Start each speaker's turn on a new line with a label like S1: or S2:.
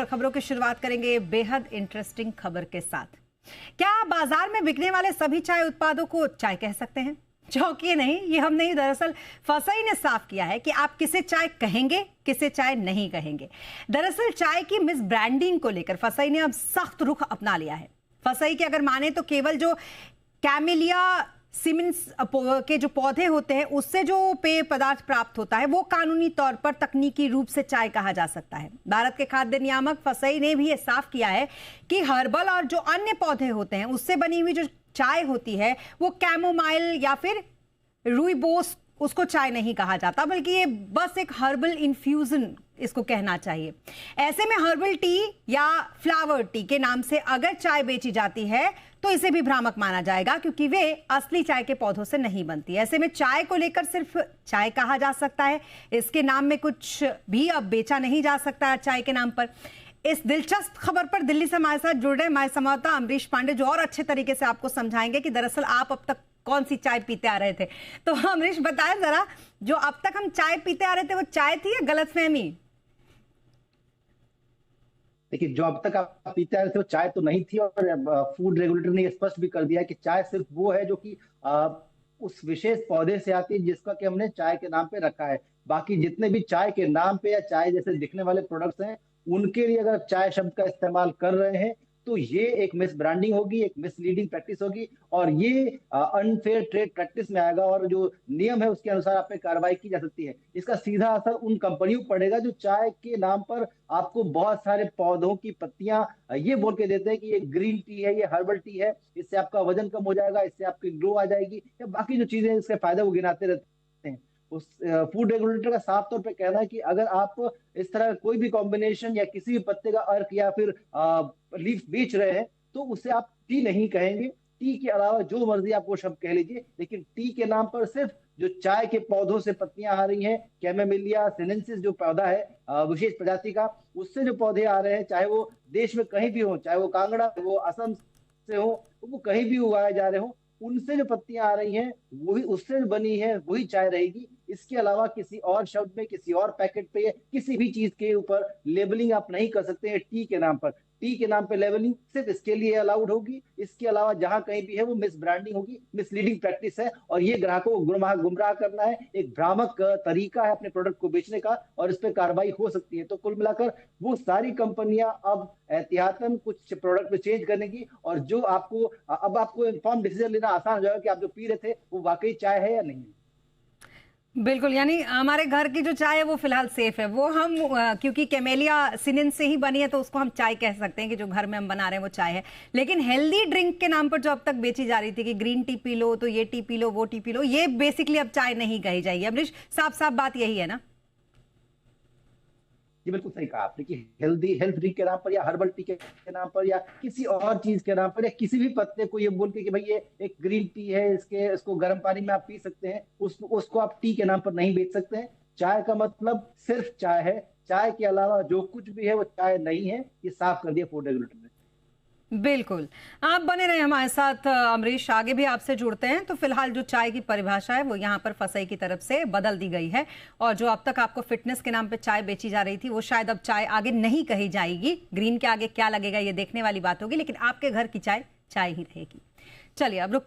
S1: और खबरों की शुरुआत करेंगे बेहद इंटरेस्टिंग खबर के साथ। क्या बाजार में बिकने वाले सभी चाय उत्पादों को चाय कह सकते हैं? चौंकिए नहीं, ये हम नहीं, दरअसल फसई ने साफ किया है कि आप किसे चाय कहेंगे, किसे चाय नहीं कहेंगे। दरअसल चाय की मिस ब्रांडिंग को लेकर फसई ने अब सख्त रुख अपना लिया है। फसई के अगर माने तो केवल जो कैमेलिया सीमेंस के जो पौधे होते हैं उससे जो पेय पदार्थ प्राप्त होता है वो कानूनी तौर पर तकनीकी रूप से चाय कहा जा सकता है। भारत के खाद्य नियामक फसई ने भी ये साफ किया है कि हर्बल और जो अन्य पौधे होते हैं उससे बनी हुई जो चाय होती है वो कैमोमाइल या फिर रूइबोस, उसको चाय नहीं कहा जाता, बल्कि ये बस एक हर्बल इन्फ्यूजन इसको कहना चाहिए। ऐसे में हर्बल टी या फ्लावर टी के नाम से अगर चाय बेची जाती है तो इसे भी भ्रामक माना जाएगा, क्योंकि वे असली चाय के पौधों से नहीं बनती। ऐसे में चाय को लेकर सिर्फ चाय कहा जा सकता है, इसके नाम में कुछ भी अब बेचा नहीं जा सकता चाय के नाम पर। इस दिलचस्प खबर पर दिल्ली से हमारे साथ जुड़ रहे हमारे संवाददाता अमरीश पांडे, जो और अच्छे तरीके से आपको समझाएंगे कि दरअसल आप अब तक कौन सी चाय पीते आ रहे थे। तो अमरीश बताएं जरा, जो अब तक हम चाय पीते आ रहे थे वो चाय थी या गलतफहमी?
S2: देखिए, जो अब तक आप पीते आ रहे थे वो चाय तो नहीं थी, और फूड रेगुलेटर ने स्पष्ट भी कर दिया कि चाय सिर्फ वो है जो कि उस विशेष पौधे से आती है जिसका कि हमने चाय के नाम पे रखा है। बाकी जितने भी चाय के नाम पे या चाय जैसे दिखने वाले प्रोडक्ट्स हैं उनके लिए अगर चाय शब्द का इस्तेमाल कर रहे हैं तो ये एक मिस ब्रांडिंग होगी, एक मिसलीडिंग प्रैक्टिस होगी, और ये अनफेयर ट्रेड प्रैक्टिस में आएगा, और जो नियम है उसके अनुसार आप पे कार्रवाई की जा सकती है। इसका सीधा असर उन कंपनियों पर पड़ेगा जो चाय के नाम पर आपको बहुत सारे पौधों की पत्तियां ये बोल के देते हैं कि ये ग्रीन टी है, ये हर्बल टी है, इससे आपका वजन कम हो जाएगा, इससे आपकी ग्लो आ जाएगी, या बाकी जो चीजें इसके फायदे वो गिनाते रहते हैं। उस फूड रेगुलेटर का साफ तौर पे कहना है कि अगर आप इस तरह कोई भी कॉम्बिनेशन या किसी भी पत्ते का अर्क या फिर लीफ बेच रहे हैं तो उसे आप टी नहीं कहेंगे। टी के अलावा जो मर्जी आप वो शब्द कह लीजिए, लेकिन टी के नाम पर सिर्फ जो चाय के पौधों से पत्तियां आ रही हैं, कैमेमिलिया सिनेंसिस जो पौधा है विशेष प्रजाति का, उससे जो पौधे आ रहे हैं, चाहे वो देश में कहीं भी हो, चाहे वो कांगड़ा, वो असम से हो, वो कहीं भी उगाए जा रहे हो, उनसे जो पत्तियां आ रही हैं वही उससे बनी है, वही चाय रहेगी। इसके अलावा किसी और शब्द में, किसी और पैकेट पे, किसी भी चीज के ऊपर लेबलिंग आप नहीं कर सकते हैं टी के नाम पर। टी के नाम पे लेबलिंग सिर्फ इसके लिए अलाउड होगी, इसके अलावा जहां कहीं भी है वो मिस ब्रांडिंग होगी, मिसलीडिंग प्रैक्टिस है, और ये ग्राहकों को गुमराह करना है, एक भ्रामक तरीका है अपने प्रोडक्ट को बेचने का, और इस पर कार्रवाई हो सकती है। तो कुल मिलाकर वो सारी कंपनियां अब एहतियातन कुछ प्रोडक्ट में चेंज करने की, और जो आपको अब आपको इन्फॉर्म डिसीजन लेना आसान हो जाएगा कि आप जो पी रहे थे वो वाकई चाय है या नहीं।
S1: बिल्कुल, यानी हमारे घर की जो चाय है वो फिलहाल सेफ है, वो हम क्योंकि कैमेलिया सिनेंस से ही बनी है तो उसको हम चाय कह सकते हैं कि जो घर में हम बना रहे हैं वो चाय है। लेकिन हेल्दी ड्रिंक के नाम पर जो अब तक बेची जा रही थी कि ग्रीन टी पी लो, तो ये टी पी लो, वो टी पी लो, ये बेसिकली अब चाय नहीं कही जाएगी। अमरीश, साफ साफ बात यही है ना?
S2: जी बिल्कुल सही कहा आपने कि हेल्थ ड्रिंक के नाम पर या हर्बल टी के नाम पर या किसी और चीज के नाम पर या किसी भी पत्ते को ये बोल के कि भाई ये एक ग्रीन टी है, इसको गर्म पानी में आप पी सकते हैं, उसको आप टी के नाम पर नहीं बेच सकते हैं। चाय का मतलब सिर्फ चाय है, चाय के अलावा जो कुछ भी है वो चाय नहीं है, ये साफ कर दिया फूड रेगुलेटर ने।
S1: बिल्कुल, आप बने रहे हमारे साथ अमरीश, आगे भी आपसे जुड़ते हैं। तो फिलहाल जो चाय की परिभाषा है वो यहाँ पर फसई की तरफ से बदल दी गई है, और जो अब तक आपको फिटनेस के नाम पे चाय बेची जा रही थी वो शायद अब चाय आगे नहीं कही जाएगी। ग्रीन के आगे क्या लगेगा ये देखने वाली बात होगी, लेकिन आपके घर की चाय चाय ही रहेगी। चलिए अब रुक